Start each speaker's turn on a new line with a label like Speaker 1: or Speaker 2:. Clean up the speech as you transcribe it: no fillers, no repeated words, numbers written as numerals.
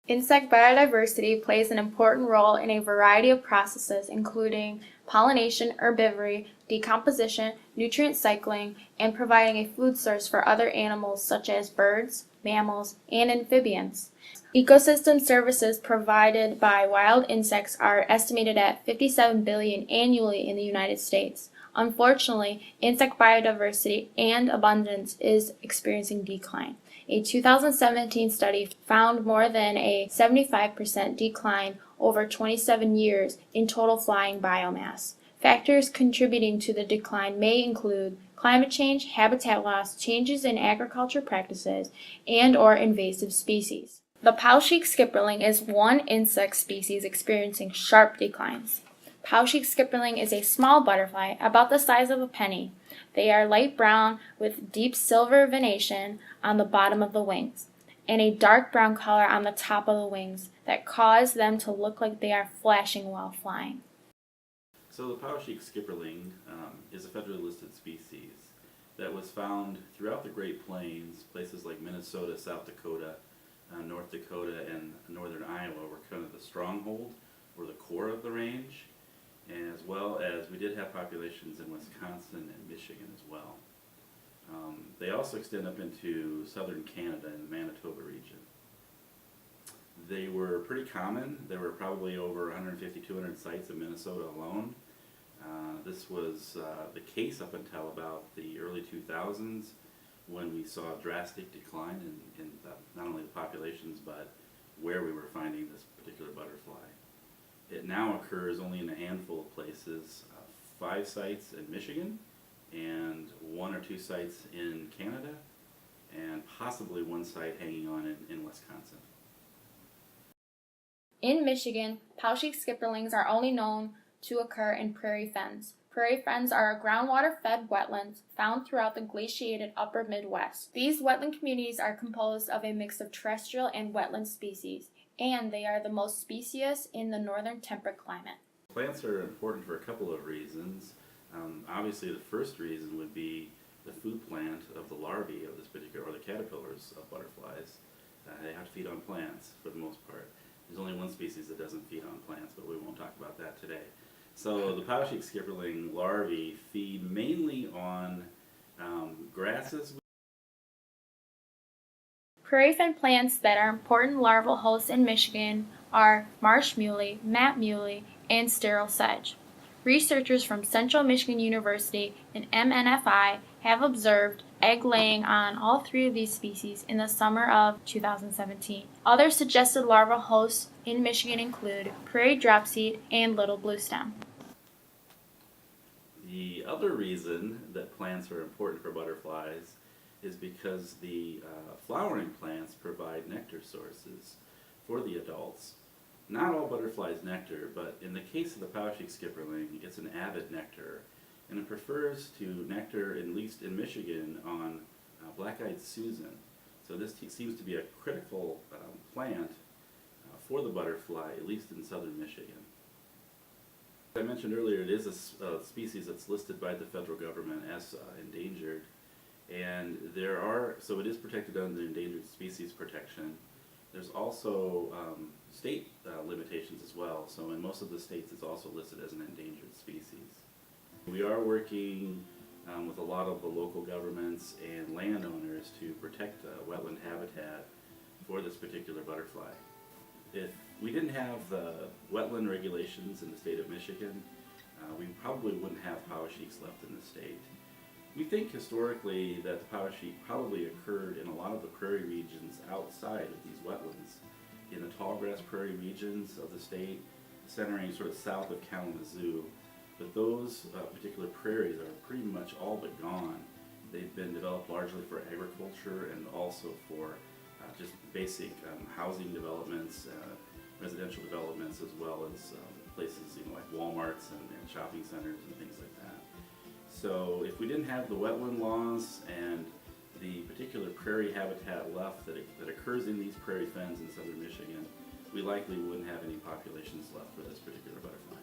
Speaker 1: Insect biodiversity plays an important role in a variety of processes, including pollination, herbivory, decomposition, nutrient cycling, and providing a food source for other animals such as birds, mammals, and amphibians. Ecosystem services provided by wild insects are estimated at 57 billion annually in the United States. Unfortunately, insect biodiversity and abundance is experiencing decline. A 2017 study found more than a 75% decline over 27 years in total flying biomass. Factors contributing to the decline may include climate change, habitat loss, changes in agriculture practices, and/or invasive species. The Poweshiek skipperling is one insect species experiencing sharp declines. Poweshiek skipperling is a small butterfly about the size of a penny. They are light brown with deep silver venation on the bottom of the wings and a dark brown color on the top of the wings that cause them to look like they are flashing while flying.
Speaker 2: So the Poweshiek skipperling is a federally listed species that was found throughout the Great Plains. Places like Minnesota, South Dakota, North Dakota, and northern Iowa were kind of the stronghold or the core of the range, as well as we did have populations in Wisconsin and Michigan as well. They also extend up into southern Canada in the Manitoba region. They were pretty common. There were probably over 150, 200 sites in Minnesota alone. This was the case up until about the early 2000s when we saw a drastic decline in not only the populations but where we were finding this particular butterfly. It now occurs only in a handful of places, 5 sites in Michigan and 1 or 2 sites in Canada and possibly 1 site hanging on in Wisconsin.
Speaker 1: In Michigan, Poweshiek skipperlings are only known to occur in prairie fens. Prairie fens are groundwater-fed wetlands found throughout the glaciated upper Midwest. These wetland communities are composed of a mix of terrestrial and wetland species, and they are the most specious in the northern temperate climate.
Speaker 2: Plants are important for a couple of reasons. Obviously, the first reason would be the food plant of the larvae of this particular, or the caterpillars of butterflies. They have to feed on plants for the most part. There's only one species that doesn't feed on plants, but we won't talk about that today. So the Poweshiek skipperling larvae feed mainly on grasses.
Speaker 1: Prairie fen plants that are important larval hosts in Michigan are marsh muley, mat muley, and sterile sedge. Researchers from Central Michigan University and MNFI have observed egg laying on all 3 of these species in the summer of 2017. Other suggested larval hosts in Michigan include prairie dropseed and little bluestem.
Speaker 2: The other reason that plants are important for butterflies is because the flowering plants provide nectar sources for the adults. Not all butterflies nectar, but in the case of the Poweshiek skipperling, it's an avid nectar, and it prefers to nectar, at least in Michigan, on black-eyed Susan. So this seems to be a critical plant for the butterfly, at least in southern Michigan. As I mentioned earlier, it is a species that's listed by the federal government as endangered, and so it is protected under endangered species protection. There's also state limitations as well, so in most of the states it's also listed as an endangered species. We are working with a lot of the local governments and landowners to protect wetland habitat for this particular butterfly. If we didn't have the wetland regulations in the state of Michigan, we probably wouldn't have Poweshieks left in the state. We think historically that the Poweshiek probably occurred in a lot of the prairie regions outside of these wetlands, in the tallgrass prairie regions of the state, centering sort of south of Kalamazoo. But those particular prairies are pretty much all but gone. They've been developed largely for agriculture and also for just basic housing developments, residential developments, as well as places like Walmarts and shopping centers and things like that. So if we didn't have the wetland laws and the particular prairie habitat left that occurs in these prairie fens in southern Michigan, we likely wouldn't have any populations left for this particular butterfly.